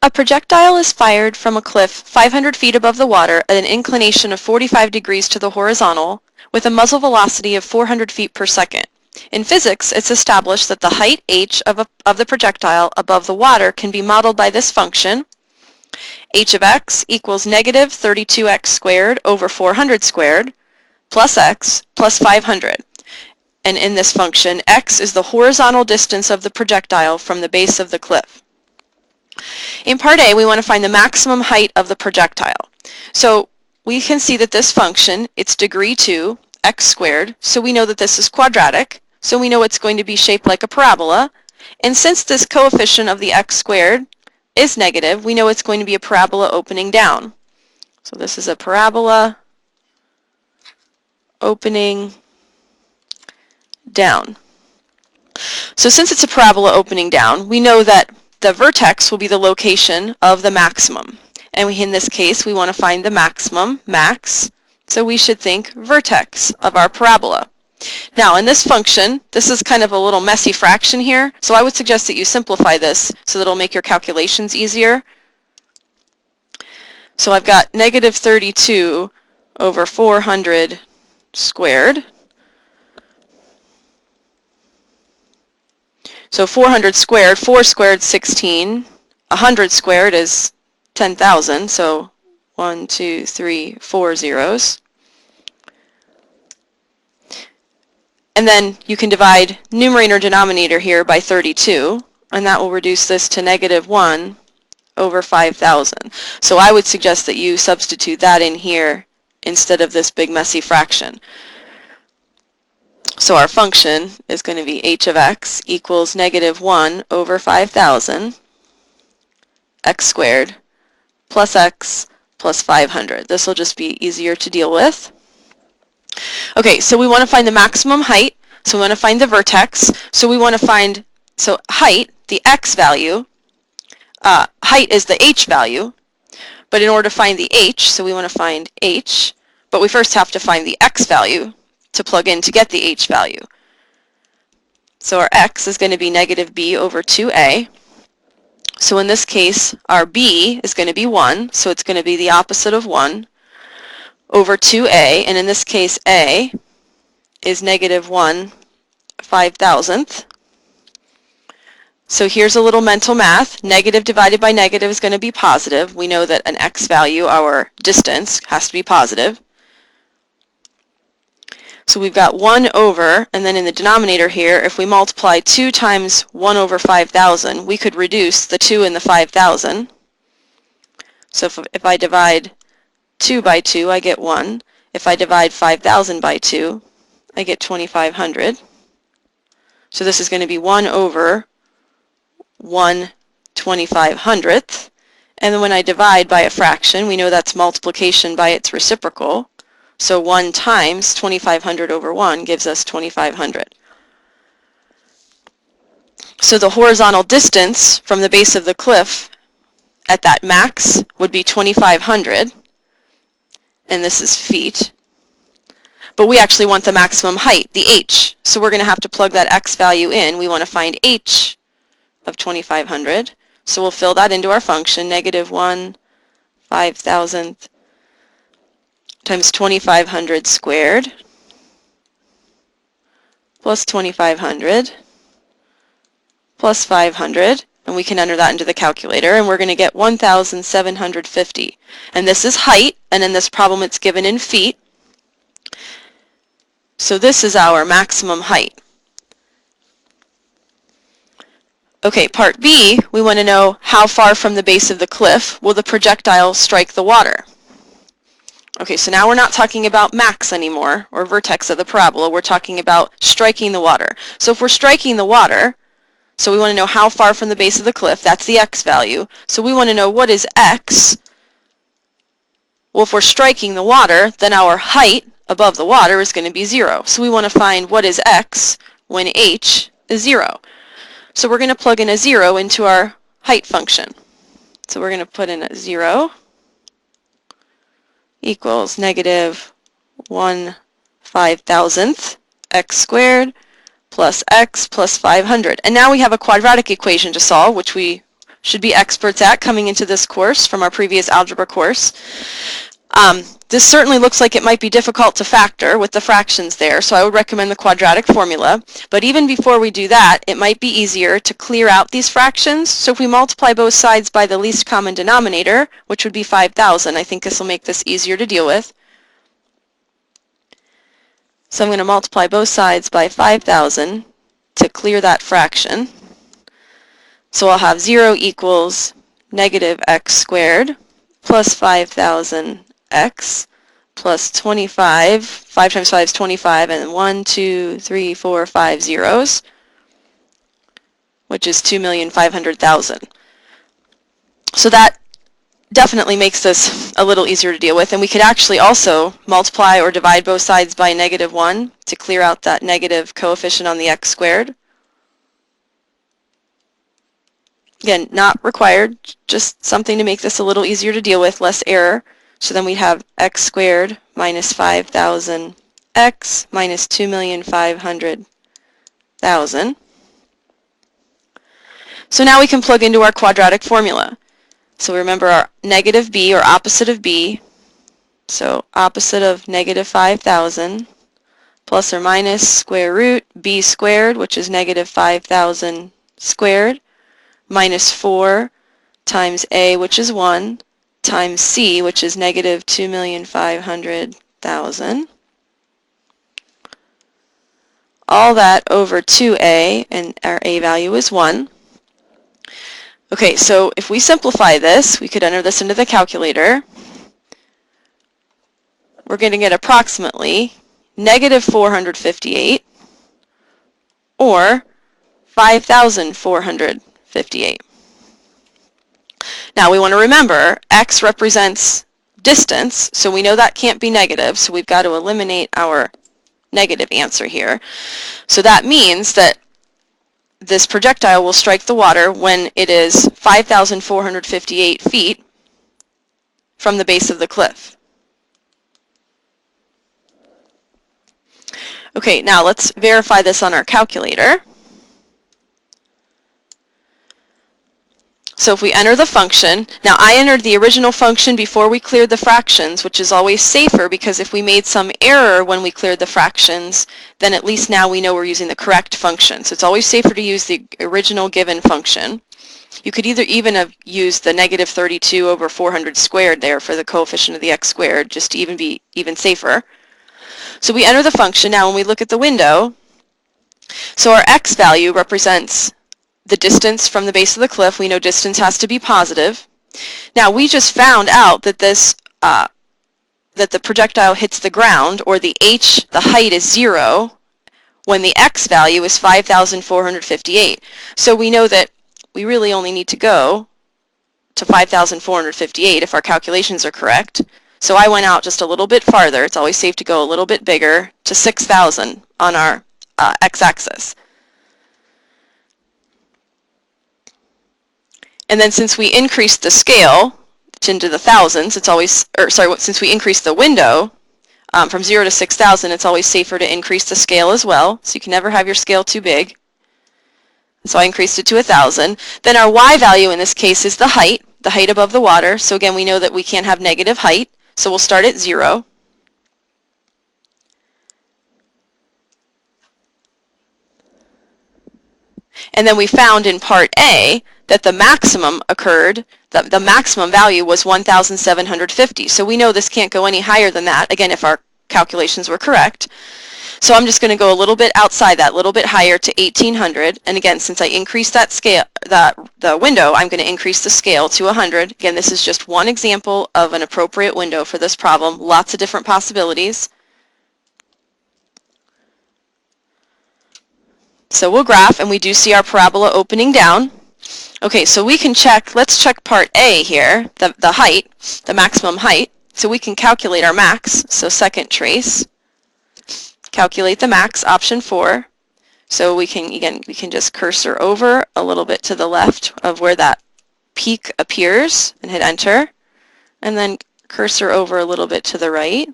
A projectile is fired from a cliff 500 feet above the water at an inclination of 45 degrees to the horizontal with a muzzle velocity of 400 feet per second. In physics, it's established that the height h of the projectile above the water can be modeled by this function, h of x equals negative 32x squared over 400 squared plus x plus 500. And in this function, x is the horizontal distance of the projectile from the base of the cliff. In part A, we want to find the maximum height of the projectile. So we can see that this function, it's degree 2, x squared, so we know that this is quadratic, so we know it's going to be shaped like a parabola. And since this coefficient of the x squared is negative, we know it's going to be a parabola opening down. So this is a parabola opening down. So since it's a parabola opening down, we know that the vertex will be the location of the maximum. And in this case, we want to find the maximum, max, so we should think vertex of our parabola. Now in this function, this is kind of a little messy fraction here, so I would suggest that you simplify this so that it'll make your calculations easier. So I've got negative 32 over 400 squared. So 400 squared, 4 squared 16, 100 squared is 10,000, so 1, 2, 3, 4 zeros. And then you can divide numerator denominator here by 32, and that will reduce this to negative 1 over 5,000. So I would suggest that you substitute that in here instead of this big messy fraction. So our function is going to be h of x equals negative 1 over 5,000 x squared plus x plus 500. This will just be easier to deal with. Okay, so we want to find the maximum height, so we want to find the vertex, so we want to find, so height, the x value, height is the h value, but in order to find the h, so we want to find h, but we first have to find the x value to plug in to get the h value. So our x is going to be negative b over 2a. So in this case, our b is going to be 1, so it's going to be the opposite of 1, over 2a, and in this case a is negative 1 5,000th. So here's a little mental math. Negative divided by negative is going to be positive. We know that an x value, our distance, has to be positive. So we've got 1 over, and then in the denominator here, if we multiply 2 times 1 over 5,000, we could reduce the 2 and the 5,000. So if I divide 2 by 2, I get 1. If I divide 5,000 by 2, I get 2,500. So this is going to be 1 over 1 2,500th. And then when I divide by a fraction, we know that's multiplication by its reciprocal. So 1 times 2,500 over 1 gives us 2,500. So the horizontal distance from the base of the cliff at that max would be 2,500, and this is feet. But we actually want the maximum height, the h, so we're going to have to plug that x value in. We want to find h of 2,500, so we'll fill that into our function, negative 1 5,000th times 2,500 squared plus 2,500 plus 500, and we can enter that into the calculator, and we're going to get 1,750. And this is height, and in this problem it's given in feet. So this is our maximum height. Okay, part B, we want to know how far from the base of the cliff will the projectile strike the water. Okay, so now we're not talking about max anymore, or vertex of the parabola. We're talking about striking the water. So if we're striking the water, so we want to know how far from the base of the cliff, that's the x value. So we want to know what is x. Well, if we're striking the water, then our height above the water is going to be 0. So we want to find what is x when h is 0. So we're going to plug in a 0 into our height function. So we're going to put in a 0 equals negative 1 5,000th x squared plus x plus 500. And now we have a quadratic equation to solve, which we should be experts at coming into this course from our previous algebra course. This certainly looks like it might be difficult to factor with the fractions there, so I would recommend the quadratic formula. But even before we do that, it might be easier to clear out these fractions. So if we multiply both sides by the least common denominator, which would be 5,000, I think this will make this easier to deal with. So I'm going to multiply both sides by 5,000 to clear that fraction. So I'll have 0 equals negative x squared plus 5,000x plus 25. 5 times 5 is 25, and 1, 2, 3, 4, 5 zeros, which is 2,500,000. So that definitely makes this a little easier to deal with, and we could actually also multiply or divide both sides by -1 to clear out that negative coefficient on the x squared. Again, not required, just something to make this a little easier to deal with, less error. So then we'd have x squared minus 5,000x minus 2,500,000. So now we can plug into our quadratic formula. So remember our negative b, or opposite of b. So opposite of negative 5,000 plus or minus square root b squared, which is negative 5,000 squared, minus 4 times a, which is 1, times c, which is negative 2,500,000. All that over 2a, and our a value is 1. Okay, so if we simplify this, we could enter this into the calculator. We're going to get approximately negative 458 or 5,458. Now we want to remember x represents distance, so we know that can't be negative, so we've got to eliminate our negative answer here. So that means that this projectile will strike the water when it is 5,458 feet from the base of the cliff. Okay, now let's verify this on our calculator. So if we enter the function, now I entered the original function before we cleared the fractions, which is always safer because if we made some error when we cleared the fractions, then at least now we know we're using the correct function. So it's always safer to use the original given function. You could even have used the negative 32 over 400 squared there for the coefficient of the x squared, just to even be even safer. So we enter the function. Now when we look at the window, so our x value represents the distance from the base of the cliff. We know distance has to be positive. Now we just found out that that the projectile hits the ground, or the height is 0, when the x value is 5,458. So we know that we really only need to go to 5,458 if our calculations are correct. So I went out just a little bit farther. It's always safe to go a little bit bigger, to 6,000 on our x-axis. And then since we increased the scale into the thousands, it's always, since we increased the window from 0 to 6,000, it's always safer to increase the scale as well. So you can never have your scale too big. So I increased it to 1,000. Then our y value in this case is the height above the water. So again, we know that we can't have negative height. So we'll start at 0. And then we found in part A that the maximum occurred, the maximum value was 1,750. So we know this can't go any higher than that, again, if our calculations were correct. So I'm just going to go a little bit outside that, a little bit higher to 1,800. And again, since I increased that scale, the window, I'm going to increase the scale to 100. Again, this is just one example of an appropriate window for this problem. Lots of different possibilities. So we'll graph, and we do see our parabola opening down. Okay, so we can check, let's check part A here, the height, the maximum height. So we can calculate our max. So second trace, calculate the max, option 4. So we can just cursor over a little bit to the left of where that peak appears and hit enter. And then cursor over a little bit to the right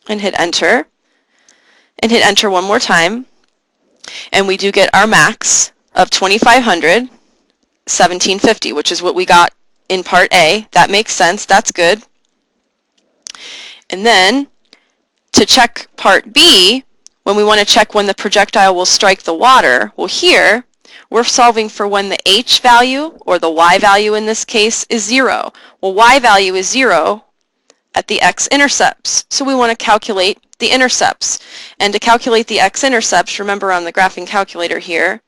and hit enter. And hit enter one more time. And we do get our max of 2,500, 1,750, which is what we got in part A. That makes sense. That's good. And then to check part B, when we want to check when the projectile will strike the water, well, here we're solving for when the h value, or the y value in this case, is 0. Well, y value is 0 at the x-intercepts, so we want to calculate the intercepts. And to calculate the x-intercepts, remember on the graphing calculator here,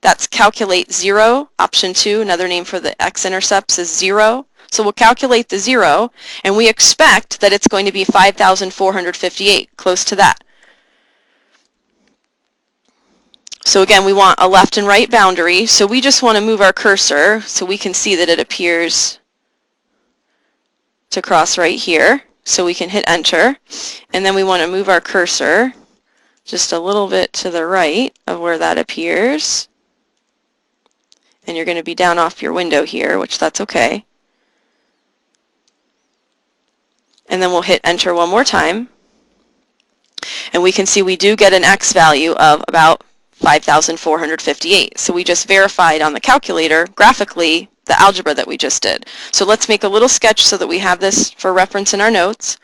that's calculate 0, option 2, another name for the x-intercepts is 0. So we'll calculate the 0, and we expect that it's going to be 5,458, close to that. So again, we want a left and right boundary, so we just want to move our cursor so we can see that it appears to cross right here. So we can hit enter, and then we want to move our cursor just a little bit to the right of where that appears. And you're going to be down off your window here, which that's okay. And then we'll hit enter one more time. And we can see we do get an x value of about 5,458. So we just verified on the calculator graphically the algebra that we just did. So let's make a little sketch so that we have this for reference in our notes.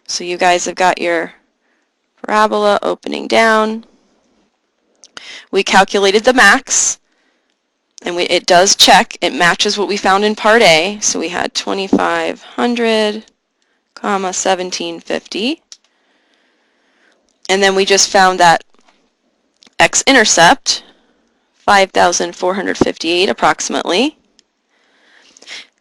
So you guys have got your parabola opening down. We calculated the max, and it does check. It matches what we found in part A. So we had 2,500, 1,750. And then we just found that x-intercept, 5,458 approximately.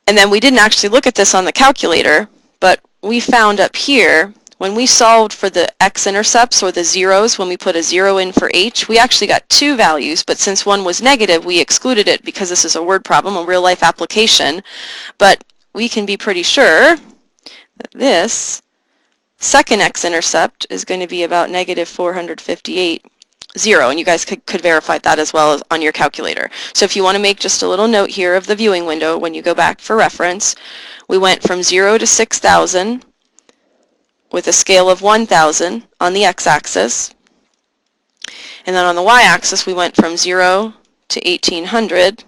And then we didn't actually look at this on the calculator, but we found up here, when we solved for the x-intercepts, or the zeros, when we put a 0 in for h, we actually got two values, but since one was negative, we excluded it because this is a word problem, a real-life application. But we can be pretty sure that this second x-intercept is going to be about negative 458, 0, and you guys could verify that as well as on your calculator. So if you want to make just a little note here of the viewing window when you go back for reference, we went from 0 to 6,000 with a scale of 1,000 on the x-axis, and then on the y-axis we went from 0 to 1,800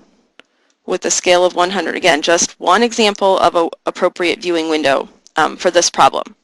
with a scale of 100. Again, just one example of an appropriate viewing window for this problem.